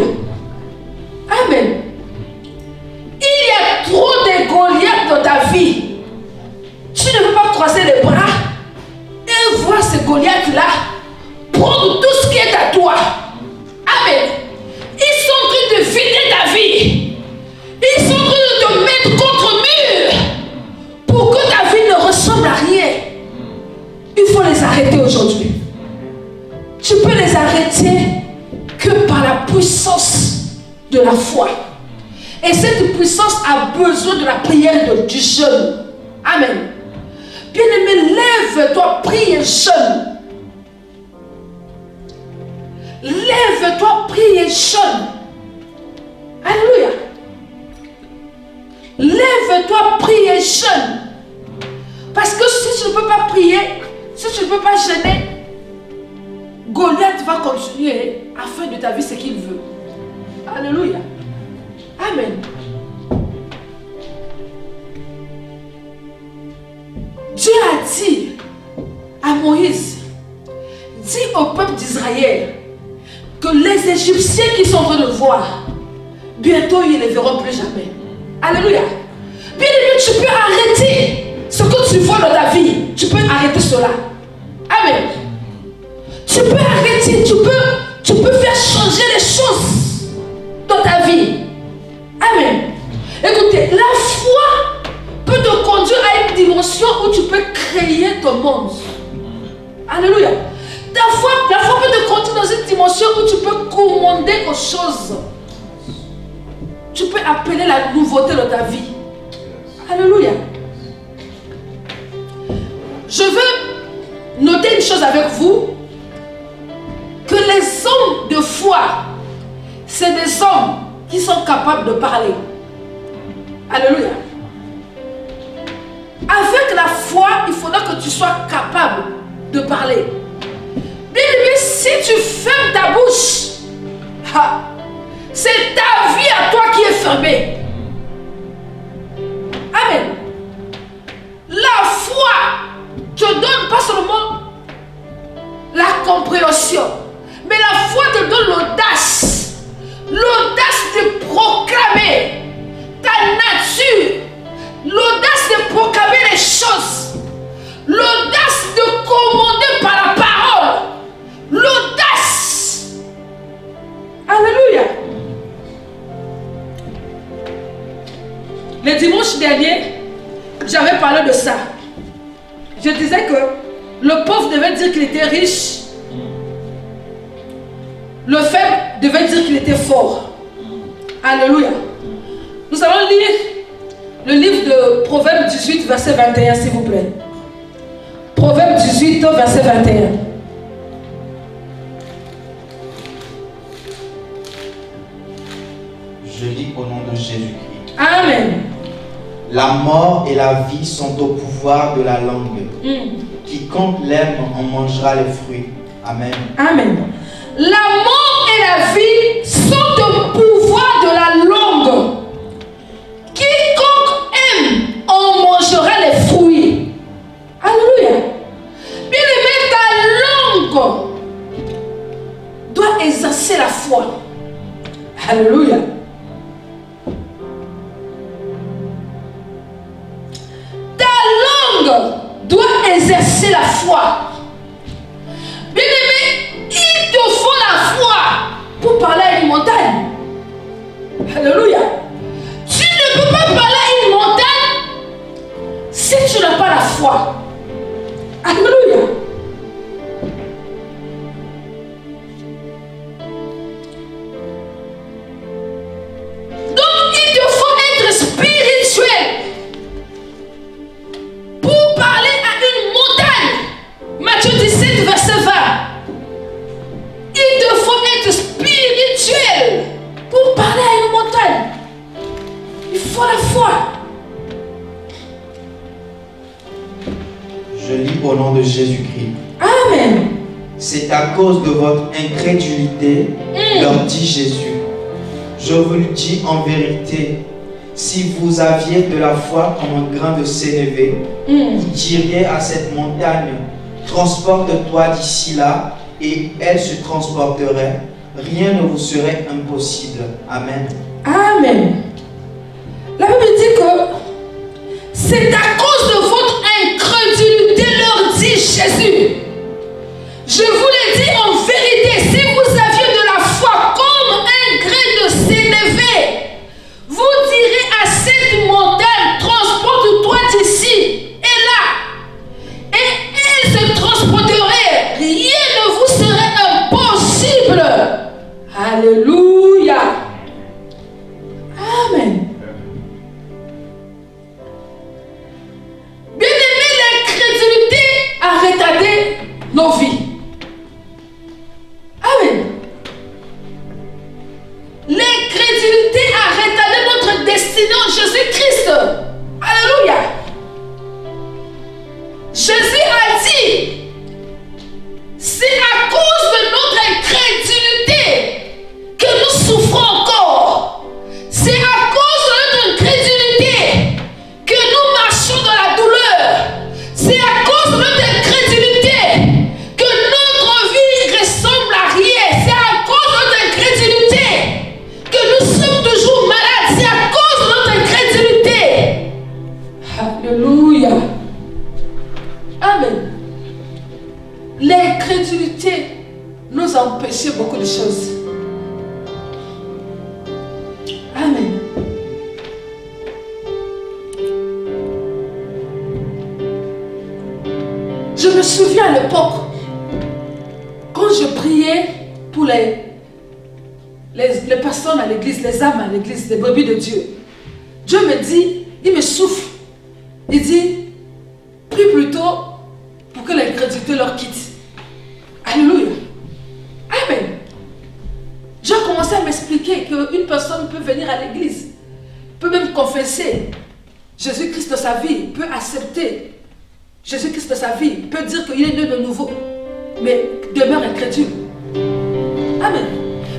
arrêter aujourd'hui. Tu peux les arrêter que par la puissance de la foi. Et cette puissance a besoin de la prière du jeûne. Amen. Bien-aimé, lève-toi, prie et jeûne. Lève-toi, prie et jeûne. Alléluia. Lève-toi, prie et jeûne. Parce que si tu ne peux pas prier, si tu ne peux pas jeûner, Goliath va continuer à faire de ta vie ce qu'il veut. Alléluia. Amen. Dieu a dit à Moïse, dis au peuple d'Israël que les Égyptiens qui sont en train de voir, bientôt ils ne les verront plus jamais. Alléluia. Bien-aimé, tu peux arrêter ce que tu vois dans ta vie. Tu peux arrêter cela. Amen. Tu peux arrêter, tu peux faire changer les choses dans ta vie. Amen. Écoutez, la foi peut te conduire à une dimension où tu peux créer ton monde. Alléluia. La foi peut te conduire dans une dimension où tu peux commander aux choses. Tu peux appeler la nouveauté dans ta vie. Alléluia. Je veux noter une chose avec vous. Que les hommes de foi, c'est des hommes qui sont capables de parler. Alléluia. Avec la foi, il faudra que tu sois capable de parler. Bien-aimé, si tu fermes ta bouche, c'est ta vie à toi qui est fermée. Amen. La foi te donne pas seulement la compréhension, mais la foi te donne l'audace. L'audace de proclamer ta nature. L'audace de proclamer les choses. L'audace de commander par la parole. L'audace. Alléluia. Le dimanche dernier, j'avais parlé de ça. Je disais que le pauvre devait dire qu'il était riche. Le faible devait dire qu'il était fort. Alléluia. Nous allons lire le livre de Proverbes 18, verset 21, s'il vous plaît. Proverbes 18, verset 21. Je lis au nom de Jésus-Christ. Amen. La mort et la vie sont au pouvoir de la langue. Quiconque l'aime en mangera les fruits. Amen. Amen. La mort et la vie sont au pouvoir de la langue. Quiconque aime en mangera les fruits. Alléluia. Bien-aimé, ta langue doit exercer la foi. Alléluia. Ta langue doit exercer la foi. Bien-aimé, il te faut la foi pour parler à une montagne. Alléluia. Tu ne peux pas parler à une montagne si tu n'as pas la foi. Alléluia. Donc il te faut être spirituel pour parler à une montagne. Matthieu 17, verset 20. Il te faut être spirituel pour parler à une montagne. Il faut la foi. Je lis au nom de Jésus-Christ. Amen. C'est à cause de votre incrédulité, leur dit Jésus. Je vous le dis en vérité, si vous aviez de la foi comme un grain de sénévé, vous diriez à cette montagne, transporte-toi d'ici là, et elle se transporterait. Rien ne vous serait impossible. Amen. Amen. La Bible dit que c'est à cause de votre incrédulité, leur dit Jésus. Je vous l'ai dit en vérité, si vous aviez de la foi comme un grain de sénévé, vous direz à cette montagne, transporte-toi d'ici et là, et elle se transporterait. nos vies. Amen. L'incrédulité a retardé notre destinée en Jésus-Christ. Alléluia. Jésus a dit, c'est à cause de notre incrédulité que nous souffrons encore. C'est à cause de notre incrédulité que nous marchons dans la douleur. C'est à cause de notre incrédulité que notre vie ressemble à rien. C'est à cause de notre incrédulité que nous sommes toujours malades. C'est à cause de notre incrédulité. Alléluia. Amen. L'incrédulité nous a empêché beaucoup de choses. Amen. Je me souviens à l'époque, quand je priais pour les personnes à l'église, les âmes à l'église, les brebis de Dieu, Dieu me dit, il me souffle, il dit, prie plutôt pour que l'incrédulité leur quitte. Alléluia. Amen. J'ai commencé à m'expliquer qu'une personne peut venir à l'église, peut même confesser Jésus-Christ de sa vie, peut accepter Jésus-Christ de sa vie, peut dire qu'il est né de nouveau, mais demeure incrédule. Amen.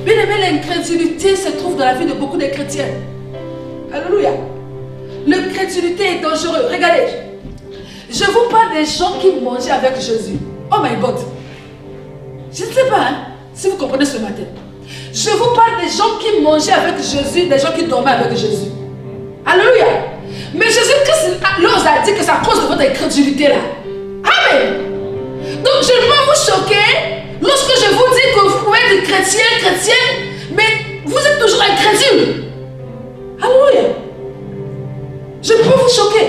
Bien aimé, l'incrédulité se trouve dans la vie de beaucoup de chrétiens. Alléluia. L'incrédulité est dangereuse. Regardez, je vous parle des gens qui mangeaient avec Jésus. Oh my God. Je ne sais pas si vous comprenez ce matin. Je vous parle des gens qui mangeaient avec Jésus, des gens qui dormaient avec Jésus. Alléluia. Mais Jésus-Christ leur a dit que c'est à cause de votre incrédulité là. Amen. Donc je ne vais pas vous choquer lorsque je vous dis que vous pouvez être chrétien, mais vous êtes toujours incrédule. Alléluia. Je ne peux pas vous choquer.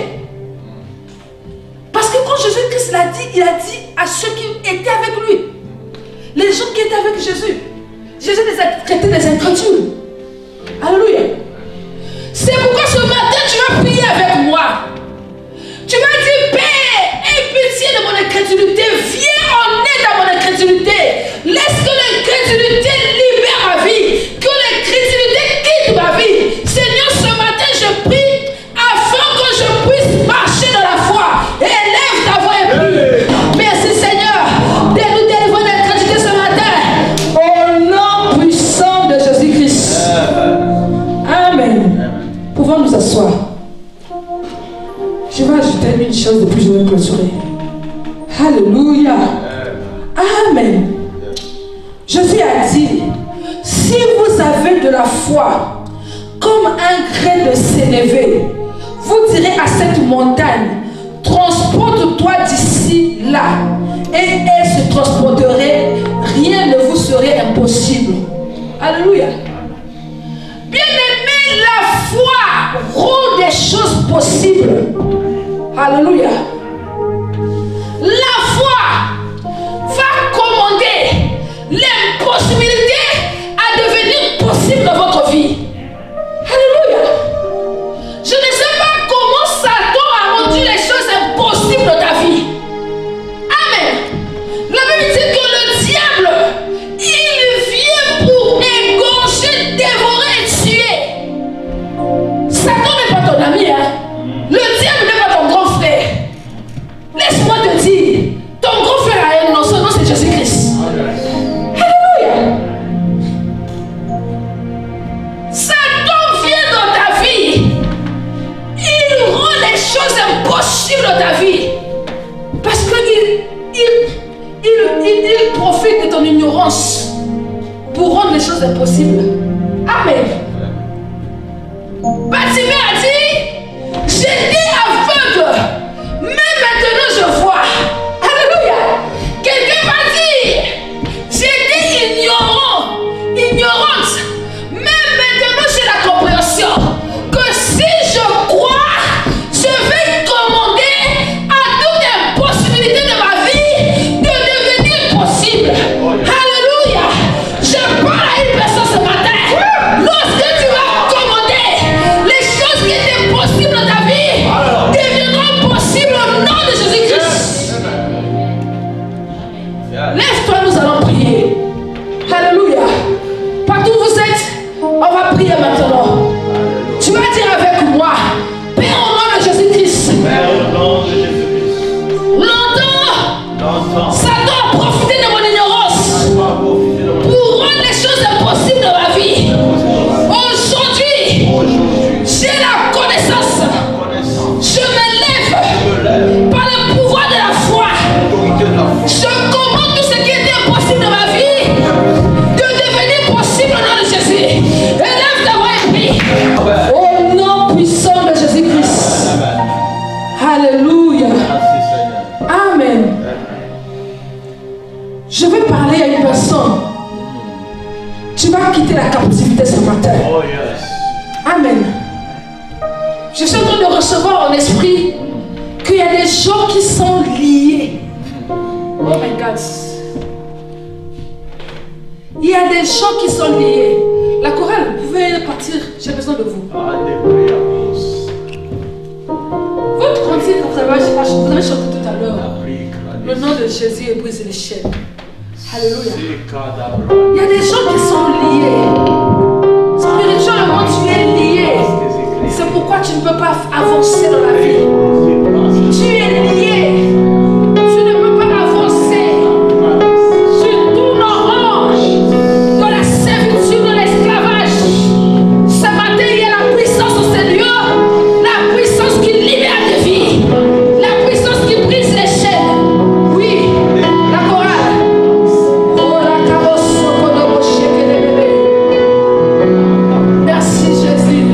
Parce que quand Jésus-Christ l'a dit, il a dit à ceux qui étaient avec lui, les gens qui étaient avec Jésus, Jésus les a traités des incrédules. Alléluia. C'est pourquoi ce matin tu vas prier avec moi. Tu vas dire, Père, aie pitié de mon incrédulité. Viens en aide à mon incrédulité. Laisse que l'incrédulité libère ma vie. Que l'incrédulité quitte ma vie. Seigneur, ce matin je prie afin que je puisse marcher dans la foi. Élève ta voix et prie. Merci Seigneur de nous délivrer de l'incrédulité ce matin. Au nom puissant de Jésus-Christ. Amen. Pouvons nous asseoir. Je vais ajouter une chose de plus, je vais clôturer. Alléluia. Amen. Jésus a dit, si vous avez de la foi comme un grain de sénévé, vous direz à cette montagne, transporte-toi d'ici là, et elle se transporterait, rien ne vous serait impossible. Alléluia. Bien-aimé, la foi rend des choses possibles. Alléluia. La foi va commander l'impossibilité à devenir possible dans votre vie. Alléluia. Je ne sais pas comment Satan a rendu les choses impossibles dans ta vie. Amen. La Bible dit que le diable, il vient pour égorger, dévorer et tuer. Satan n'est pas ton ami, hein. Le diable n'est pas Alléluia. Merci Seigneur. Amen. Je vais parler à une personne. Tu vas quitter la captivité ce matin. Oh yes. Amen. Je suis en train de recevoir en esprit qu'il y a des gens qui sont liés. Oh my God. Il y a des gens qui sont liés. La chorale, vous pouvez partir. J'ai besoin de vous. Alléluia. Votre cantique, vous avez chanté tout à l'heure. Le nom de Jésus est brisé les chaînes. Alléluia. Il y a des gens qui sont liés. Spirituellement, tu es lié. C'est pourquoi tu ne peux pas avancer dans la vie. Tu es lié. Tu ne peux pas avancer. Tu tournes en rond dans la servitude, dans l'esclavage. Ce matin, il y a la puissance au Seigneur. La puissance qui libère des vies. La puissance qui brise les chaînes. Oui, la chorale. Oh, la carrosse, merci Jésus.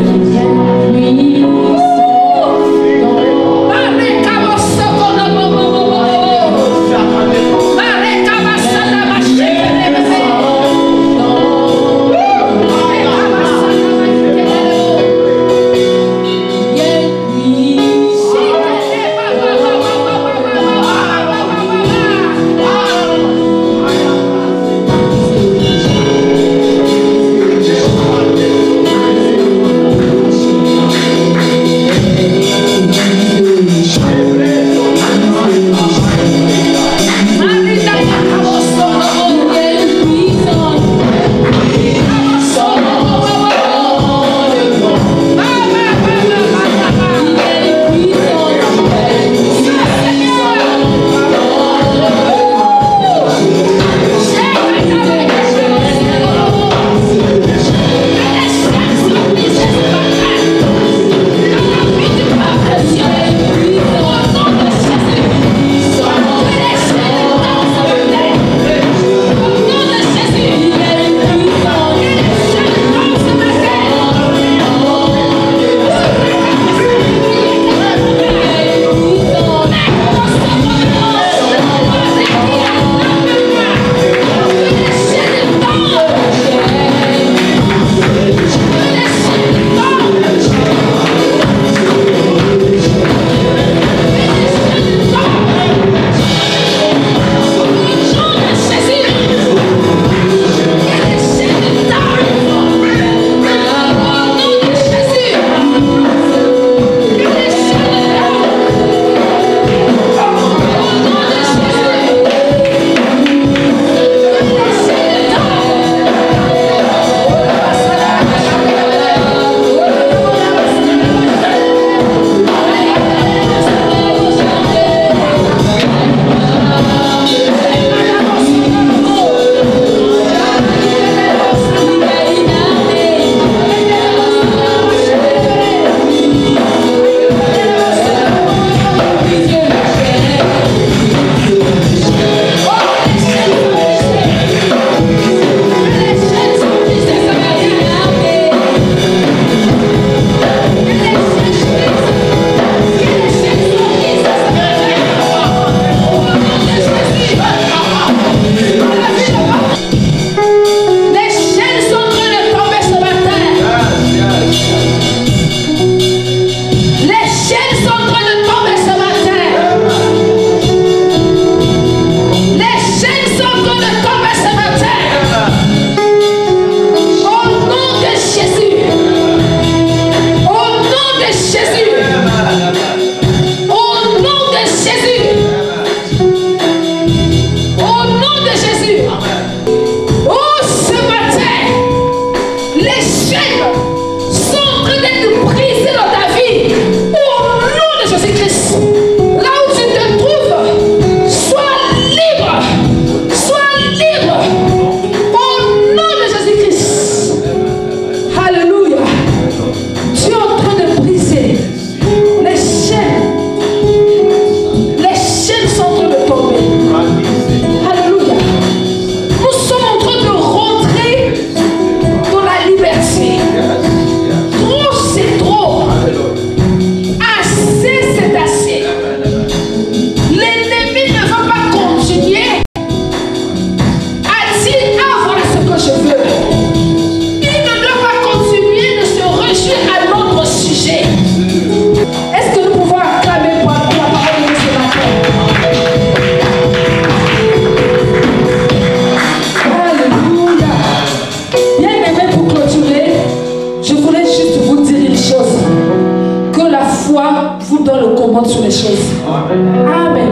toutes les choses. Amen.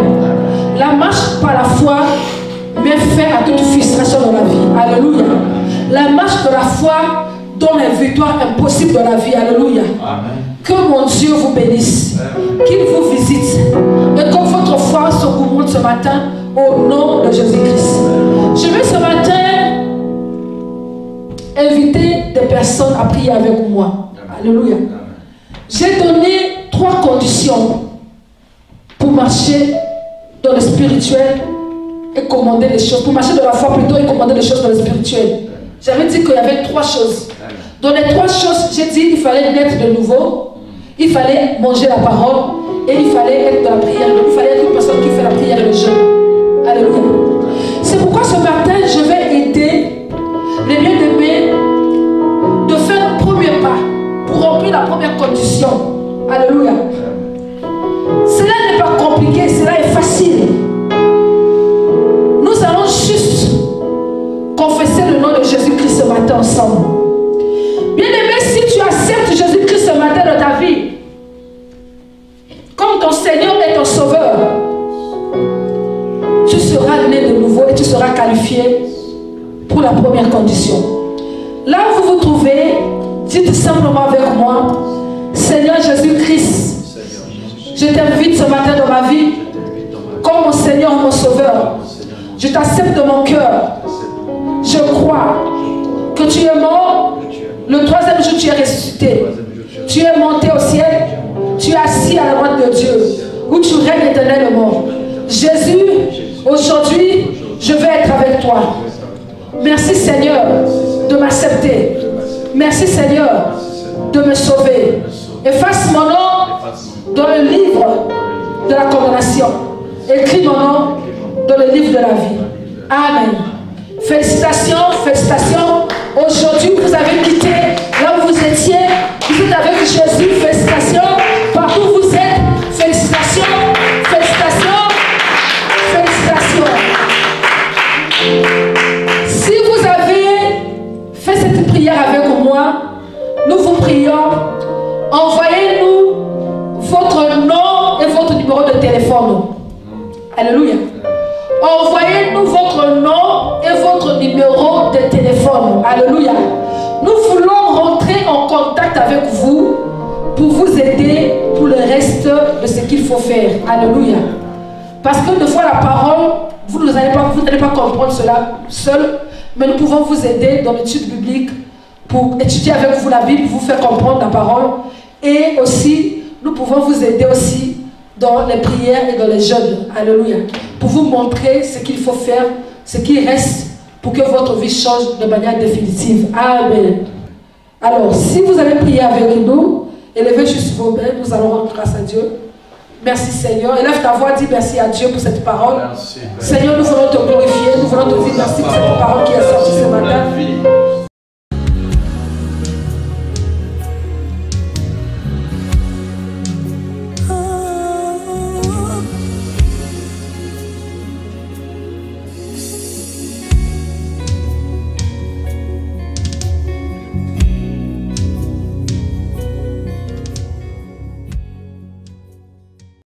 La marche par la foi met fin à toute frustration dans la vie. Alléluia. La marche de la foi donne une victoire impossible dans la vie. Alléluia. Que mon Dieu vous bénisse. Qu'il vous visite. Et que votre foi s'augmente ce matin au nom de Jésus-Christ. Je vais ce matin inviter des personnes à prier avec moi. Alléluia. J'ai donné 3 conditions pour marcher dans le spirituel et commander les choses. Pour marcher dans la foi plutôt et commander les choses dans le spirituel. J'avais dit qu'il y avait 3 choses. Dans les 3 choses, j'ai dit qu'il fallait naître de nouveau, il fallait manger la parole et il fallait être dans la prière. Il fallait être une personne qui fait la prière et le jeûne. Alléluia. C'est pourquoi ce matin, je vais aider les bien-aimés de faire le premier pas pour remplir la première condition. Alléluia. Cela n'est pas compliqué, cela est facile. Nous allons juste confesser le nom de Jésus-Christ ce matin ensemble. Bien-aimé, si tu acceptes Jésus-Christ ce matin dans ta vie comme ton Seigneur et ton Sauveur, tu seras né de nouveau et tu seras qualifié pour la première condition. Là où vous vous trouvez, dites simplement avec moi: Seigneur Jésus-Christ, je t'invite ce matin dans ma vie comme mon Seigneur et mon Sauveur. Je t'accepte de mon cœur. Je crois que tu es mort, le 3e jour tu es ressuscité. Tu es monté au ciel, tu es assis à la droite de Dieu, où tu règnes éternellement. Jésus, aujourd'hui, je vais être avec toi. Merci Seigneur de m'accepter. Merci Seigneur de me sauver. Efface mon nom dans le livre de la condamnation. Écris mon nom dans le livre de la vie. Amen. Félicitations, félicitations. Aujourd'hui, vous avez quitté là où vous étiez. Vous êtes avec Jésus. Félicitations. Partout où vous êtes. Félicitations. Félicitations. Félicitations. Si vous avez fait cette prière avec moi, nous vous prions. Envoyez-nous votre nom et votre numéro de téléphone. Alléluia. Envoyez-nous votre nom et votre numéro de téléphone. Alléluia. Nous voulons rentrer en contact avec vous pour vous aider pour le reste de ce qu'il faut faire. Alléluia. Parce que des fois la parole, vous n'allez pas comprendre cela seul, mais nous pouvons vous aider dans l'étude biblique pour étudier avec vous la Bible, vous faire comprendre la parole. Et aussi, nous pouvons vous aider aussi dans les prières et dans les jeûnes. Alléluia. Pour vous montrer ce qu'il faut faire, ce qui reste pour que votre vie change de manière définitive. Amen. Alors, si vous avez prié avec nous, élevez juste vos mains, nous allons rendre grâce à Dieu. Merci Seigneur. Élève ta voix, dis merci à Dieu pour cette parole. Merci, Seigneur, nous voulons te glorifier, nous voulons te dire merci pour cette parole qui est sortie ce matin.